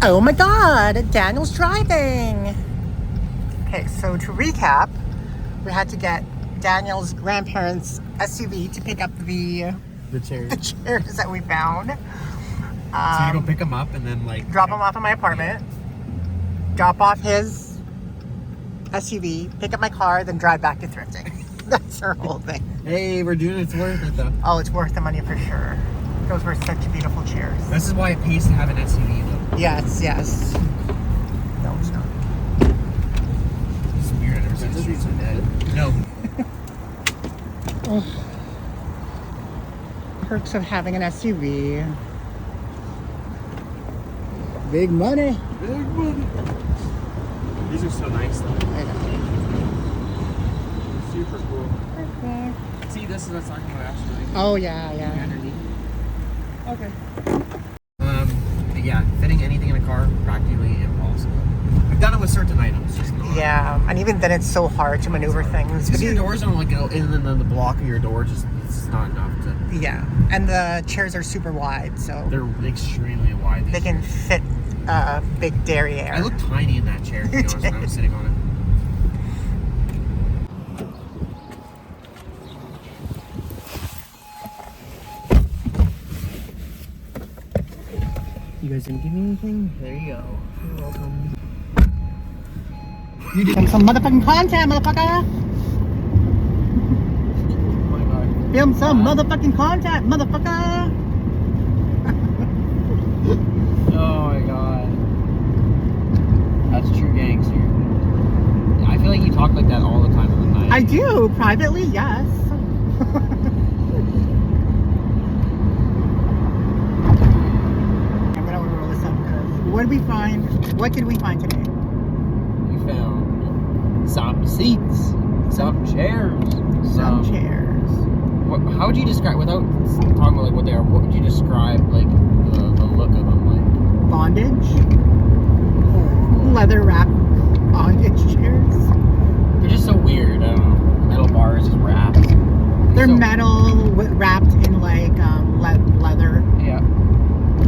Oh my God, Daniel's driving. Okay, so to recap, we had to get Daniel's grandparents' SUV to pick up the chairs that we found. So you go pick them up and then like... Drop them off at my apartment. Drop off his SUV, pick up my car, then drive back to thrifting. That's our whole thing. Hey, we're doing it. It's worth it though. Oh, it's worth the money for sure. Those were such beautiful chairs. This is why it pays to have an SUV though. Yes, yes. No, it's not. It's weird. I've never seen the streets so dead. No. Oh. Perks of having an SUV. Big money. Big money. These are so nice though. I know. Super cool. Perfect. See, this is what I'm talking about actually. Oh yeah, yeah. Underneath. Okay. But yeah, fitting anything in a car practically impossible. I've done it with certain items, just not. Yeah, and even then it's so hard to maneuver things. Because your doors don't like go in, and then the block of your door just it's not enough to. Yeah, and the chairs are super wide, so they're extremely wide. They can fit a big derriere. I look tiny in that chair, to be honest, when I was sitting on it. You guys didn't give me anything? There you go. You're welcome. You did some motherfucking content, motherfucker! Oh my God. Film some motherfucking content, motherfucker! Oh my God. That's true gangster. I feel like you talk like that all the time in the night. I do, privately, yes. What did we find? What did we find today? We found some seats, some chairs, some chairs. How would you describe, without talking about like what they are? What would you describe like the look of them like? Bondage, leather wrapped bondage chairs. They're just so weird. I don't know. Metal bars just wrapped. They're so metal wrapped in like leather. Yeah.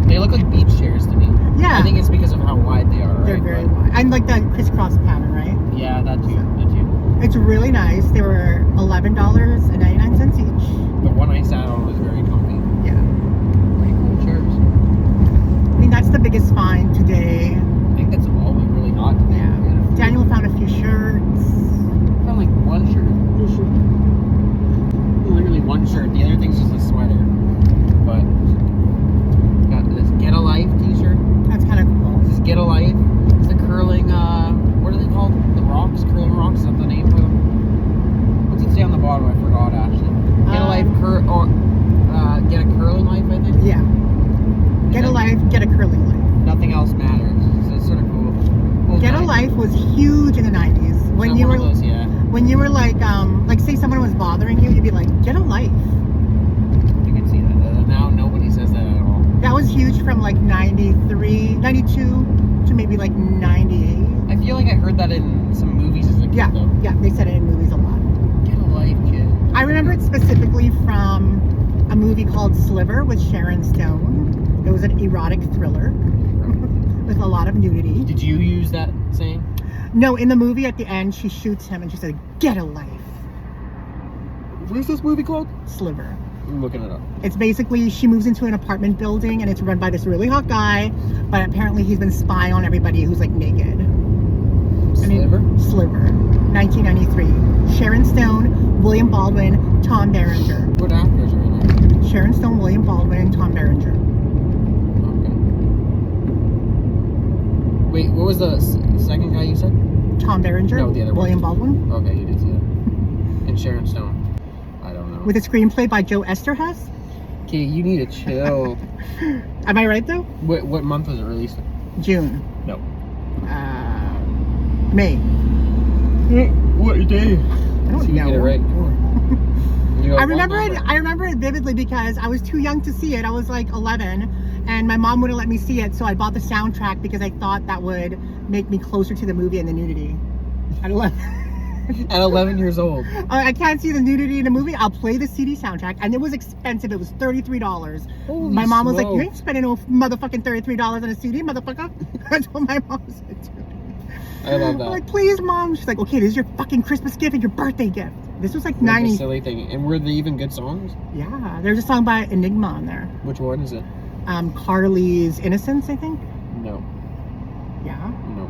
They look like beach chairs to me. Yeah. I think it's because of how wide they are, right? They're very wide. And like the crisscross pattern, right? Yeah, that too. That too. It's really nice. They were $11.99 each. The one I sat on was very comfy. Yeah. Pretty cool chairs. I mean, that's the biggest find today. I think that's all we really got today. Yeah. Daniel found a few shirts. I found like one shirt. Literally one shirt. The other thing's just a sweater. But got this Get a Life t-shirt. That's kind of cool. This is Get a Life. It's the curling, what are they called? The rocks? Curling rocks? Is that the name for them? What's it say on the bottom? I forgot actually. Get a Life, Get a Curling Life, I think? Yeah. Get a Life, Get a Curling Life. Nothing else matters. So it's sort of cool. Get a Life was huge in the 90s. When you were those, yeah. When you were like say someone was bothering you, you'd be like, get a life. You can see that. Now nobody says that at all. That was huge from like 93, 92 to maybe like 98. I feel like I heard that in some movies as a kid, Yeah, though. yeah, they said it in movies a lot. Get a life, kid. I remember it specifically from a movie called Sliver with Sharon Stone. It was an erotic thriller with a lot of nudity. Did you use that saying? No, in the movie at the end, she shoots him and she said, get a life. Where's this movie called? Sliver. I'm looking it up. It's basically, she moves into an apartment building and it's run by this really hot guy, but apparently he's been spying on everybody who's like naked. Sliver? Sliver. 1993. Sharon Stone, William Baldwin, Tom Berenger. What actors are in there? Sharon Stone, William Baldwin, and Tom Berenger. Okay. Wait, what was the second guy you said? Tom Berenger. No, the other one. William Baldwin. Okay, you did see that. And Sharon Stone. I don't know. With a screenplay by Joe Esterhaz. Okay, you need to chill. Am I right though? What month was it released? June. No. May. What day? I don't know. Get it right. I remember it vividly because I was too young to see it. I was like 11 and my mom wouldn't let me see it, so I bought the soundtrack because I thought that would make me closer to the movie and the nudity. At 11. At 11 years old. I can't see the nudity in the movie. I'll play the CD soundtrack, and it was expensive. It was $33. Holy my mom was like, smokes. "You ain't spending no motherfucking $33 on a CD, motherfucker." That's what my mom said to me. I love that. I'm like, please, mom. She's like, okay, this is your fucking Christmas gift and your birthday gift. This was like What a 90. silly thing. And were they even good songs? Yeah, there's a song by Enigma on there. Which one is it? Carly's Innocence, I think. No. Yeah. No.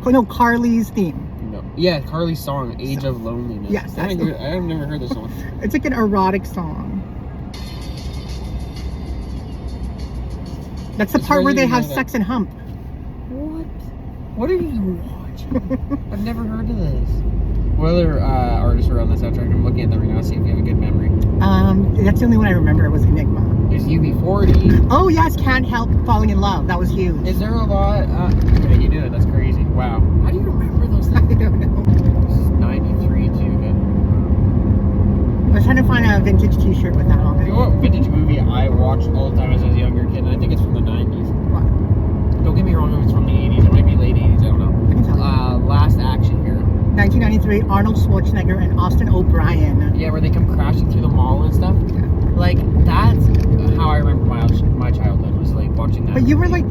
Oh, no, Carly's theme. No. Yeah, Carly's song, Age of Loneliness. Yes, I have never heard this song. It's like an erotic song. That's the part where they have sex and hump. What? What are you watching? I've never heard of this. What other artists were on the soundtrack? I'm looking at them right now to see if you have a good memory. That's the only one I remember. It was Enigma. There's UB40. Oh yes, Can't Help Falling in Love. That was huge. Is there a lot? Yeah, you do it. That's crazy. Wow. How do you remember those I things? don't know. This is 93 too. I was trying to find a vintage T-shirt with that on You it. know what vintage movie I watched all the time as I was a younger kid? And I think it's from the 90s. What? Don't get me wrong if it's from the 80s. It might be late 80s. I don't know. I can tell you. Last Action Hero. 1993, Arnold Schwarzenegger and Austin O'Brien. Yeah, where they come crashing through the mall and stuff. Yeah. Like, that's how I remember my childhood, was like watching that. But you were like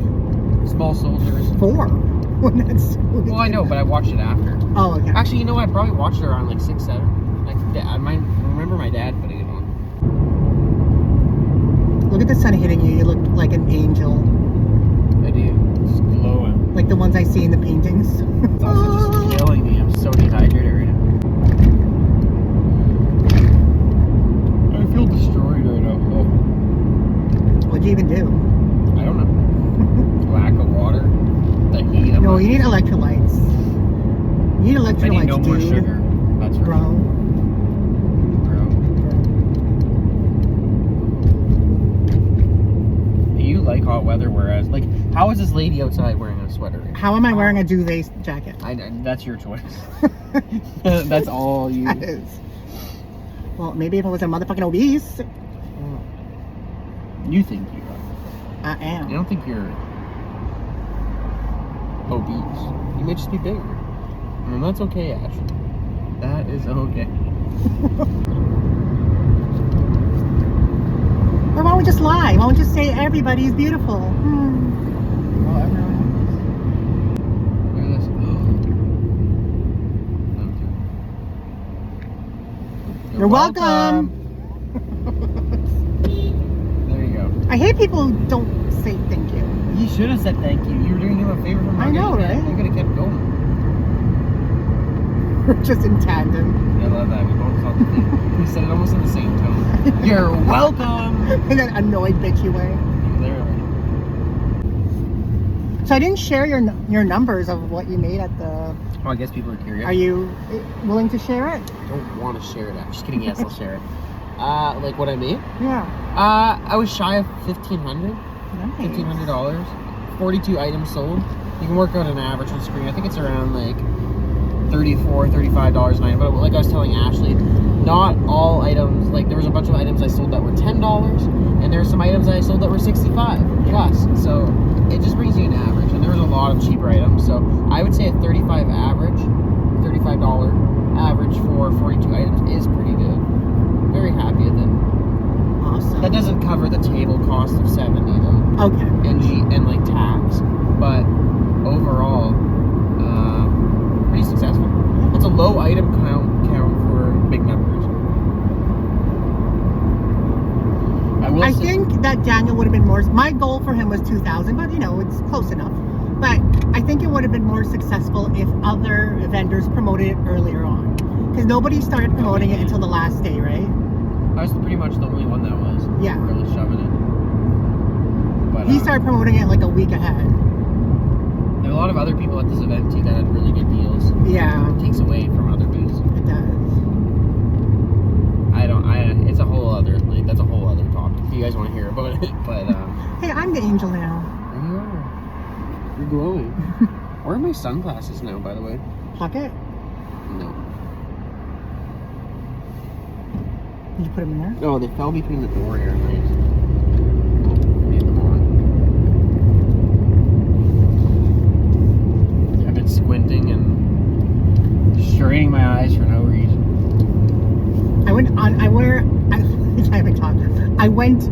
Small Soldiers. 4 when that's. Well, I know, but I watched it after. Oh, okay. Actually, you know, I probably watched it around like 6, 7. Like, I might remember my dad putting it on. Look at the sun hitting you. You look like an angel, I do. It's glowing. like the ones I see in the paintings. It's also just killing me. I'm so dehydrated right now. I feel destroyed right now. Oh, What'd you even do? I don't know. Lack of water. The heat. No, you need electrolytes. You need I electrolytes, need no more dude. sugar. That's for Bro. sure. Bro. Do you like hot weather? Whereas, like, how is this lady outside wearing a sweater? How am I wearing a duvet jacket? That's your choice. That's all you. That is. Well, maybe if I was a motherfucking obese, You think you are. I am. I don't think you're obese. You may just be bigger. And that's okay, actually. That is okay. Or why don't we just lie? Why don't we just say everybody's beautiful? Well, everyone is. Look at this. You're welcome. There you go. I hate people who don't say thank you. You should have said thank you. You were doing him a favor for I know, right? You could have kept going. We're just in tandem. I love that. We both thought the thing. We said it almost in the same tone. You're welcome. In an annoyed, bitchy way. Literally. So I didn't share your numbers of what you made at the. Oh, I guess people are curious. Are you willing to share it? I don't want to share it. I'm just kidding. Yes, I'll share it. Like what I made? Yeah. I was shy of $1,500. Nice. $1,500. 42 items sold. You can work out an average on screen. I think it's around like $34, $35 an item. But like I was telling Ashley, not all items, like there was a bunch of items I sold that were $10, and there were some items I sold that were $65 plus. So it just brings you an average, and there was a lot of cheaper items. So I would say a $35 average for 42 items is pretty good. Very happy with it. Awesome. That doesn't cover the table cost of $70 though. Okay. And like tax, but overall, pretty successful. That's a low item count for big numbers. I think that Daniel would have been more. My goal for him was 2,000, but you know it's close enough. But I think it would have been more successful if other vendors promoted it earlier on, because nobody started promoting it until the last day, right? I was pretty much the only one that was. Yeah. Really shoving it. But, He started promoting it like a week ahead. There are a lot of other people at this event too that had really good deals. Yeah. It takes away from other booths. It does. It's a whole other, like, that's a whole other topic if you guys want to hear about it. But, Hey, I'm the angel now. there you are. You're glowing. Where are my sunglasses now, by the way? Pocket? No. Did you put them in there? Oh, they fell between the door here. Nice. Need them on. I've been squinting and straining my eyes for can't even talk. I went.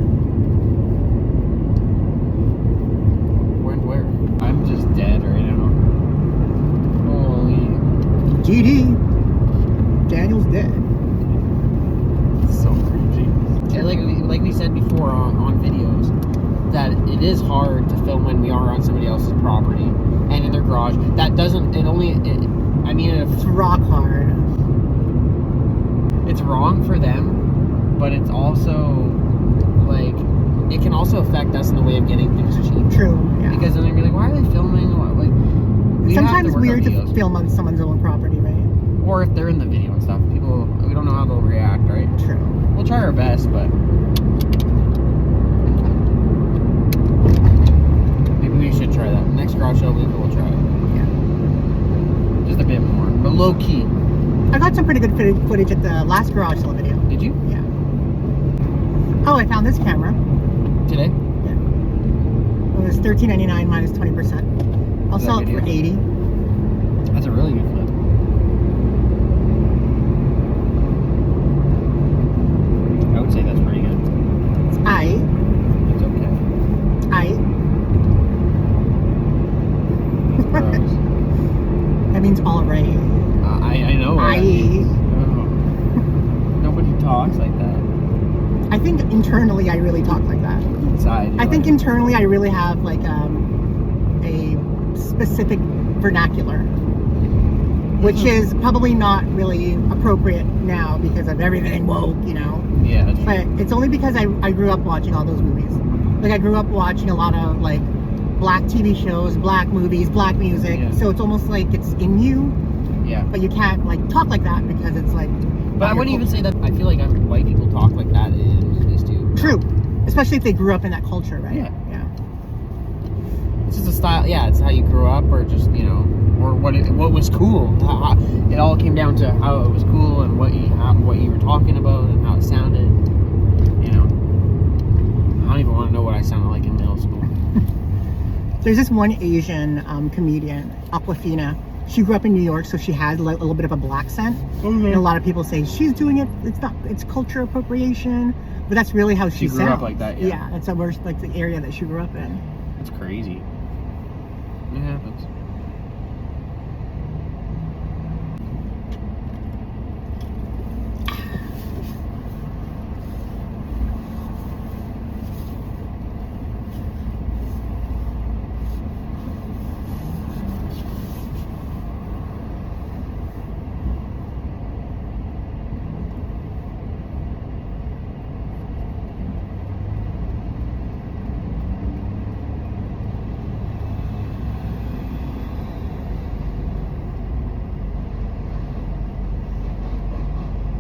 Went where? I'm just dead right now. Holy. GD. Daniel's dead. It's so crazy. Yeah, like we said before on videos, that it is hard to film when we are on somebody else's property and in their garage. That doesn't. It's rock hard. It's wrong for them, but it's also like it can also affect us in the way of getting things cheap. True. Yeah. Because then they'd be like, "Why are they filming?" Like, sometimes weird to film on someone's own property, right? Or if they're in the video and stuff, we don't know how they'll react, right? True. We'll try our best, but maybe we should try that. Next garage sale we'll try it. Yeah. Just a bit more, but low key. I got some pretty good footage at the last garage sale video. Did you? Yeah. Oh, I found this camera. Today? Yeah. It was $13.99 minus 20%. I'll sell it for $80. That's a really good flip. I would say that's pretty good. It's aight. It's okay. Aight. Gross. That means all right. I know. Aight. Nobody talks like that. I think internally I really talk like that. Inside. I think internally I really have like a specific vernacular, which is probably not really appropriate now because of everything woke, you know. Yeah, that's true. But it's only because I grew up watching all those movies. Like I grew up watching a lot of like black TV shows, black movies, black music. Yeah. So it's almost like it's in you. Yeah. But you can't like talk like that because it's like. But I wouldn't even say that. I feel like white people talk like that in movies too. True, especially if they grew up in that culture, right? Yeah. Yeah. It's just a style. Yeah, it's how you grew up, or just or what was cool. It all came down to how it was cool and what you were talking about and how it sounded. I don't even want to know what I sounded like in middle school. There's this one Asian comedian, Aquafina. She grew up in New York, so she has a little bit of a black scent. Mm-hmm. And a lot of people say she's doing it. It's culture appropriation, but that's really how she grew sounds. up like that. Yeah, that's like the area that she grew up in. It's crazy. It happens.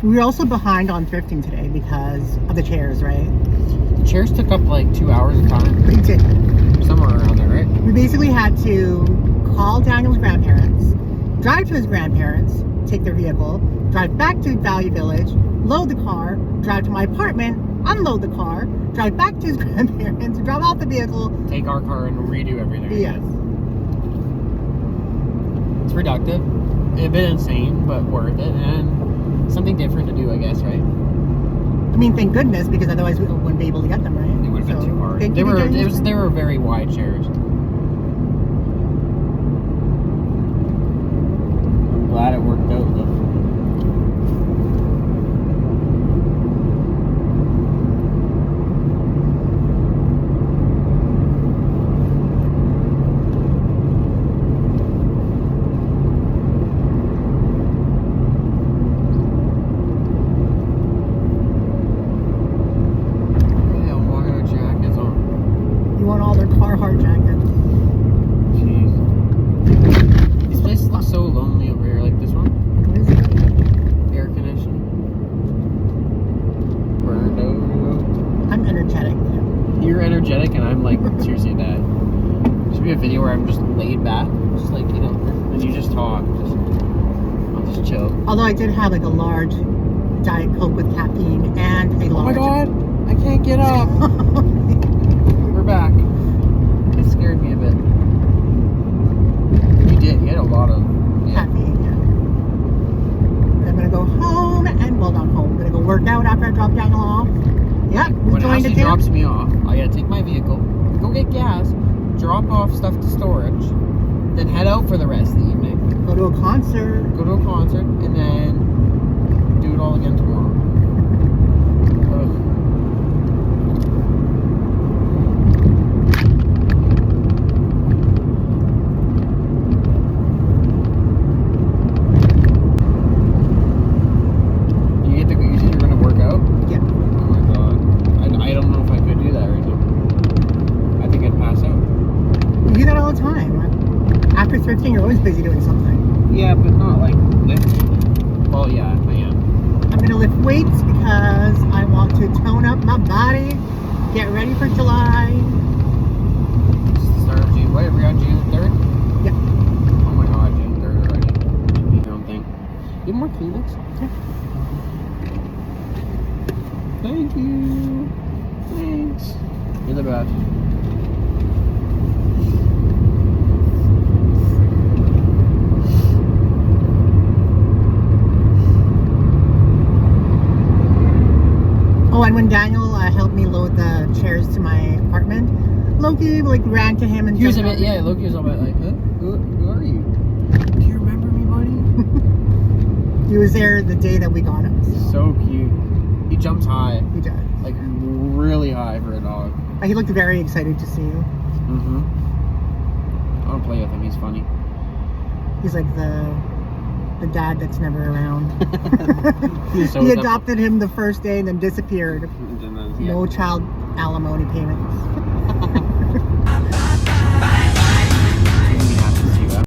We were also behind on thrifting today because of the chairs, right? The chairs took up like 2 hours of time. We did. Somewhere around there, right? We basically had to call Daniel's grandparents, drive to his grandparents, take their vehicle, drive back to Value Village, load the car, drive to my apartment, unload the car, drive back to his grandparents, drive out the vehicle. Take our car and redo everything. Yes. It's reductive. A bit insane, but worth it. And something different to do, I guess, right? I mean, thank goodness, because otherwise we wouldn't be able to get them, right? It would have been too hard. They were very wide chairs. I'm glad it worked out, though. A video where I'm just laid back, just like, and you just talk. I'll just chill. Although I did have like a large Diet Coke with caffeine and a large. Oh my god, I can't get up. We're back. It scared me a bit. You did. You had a lot of caffeine. Yeah. And I'm gonna go home and not home. I'm gonna go work out Daniel off. Yep, we When joined Ashley it there. drops me off, I gotta take my vehicle, go get gas, drop off stuff to storage, then head out for the rest of the evening. Go to a concert. Go to a concert, and then do it all again tomorrow. Ugh. You said you're gonna work out? Yeah. Oh my god. I don't know if I could do that right now. I think I'd pass out. You do that all the time. After thrifting, you're always busy doing something. Yeah, but not like lifting. Well, yeah, I am. I'm gonna lift weights because I want to tone up my body, get ready for July. It's the start of June. Wait, we're on June 3rd? Yeah. Oh my god, June 3rd already. You don't think? You have more Kleenex? Yeah. Thank you. Thanks. You're the best. Oh, and when Daniel helped me load the chairs to my apartment, Loki like ran to him and He was a jumped bit, on yeah, him. Loki was all about like, huh? Who are you? Do you remember me, buddy? He was there the day that we got him. So cute. He jumps high. He does. Like, really high for a dog. He looked very excited to see you. Mm-hmm. I don't play with him. He's funny. He's like the dad that's never around. So He adopted him the first day and then disappeared. Yeah. No child alimony payments.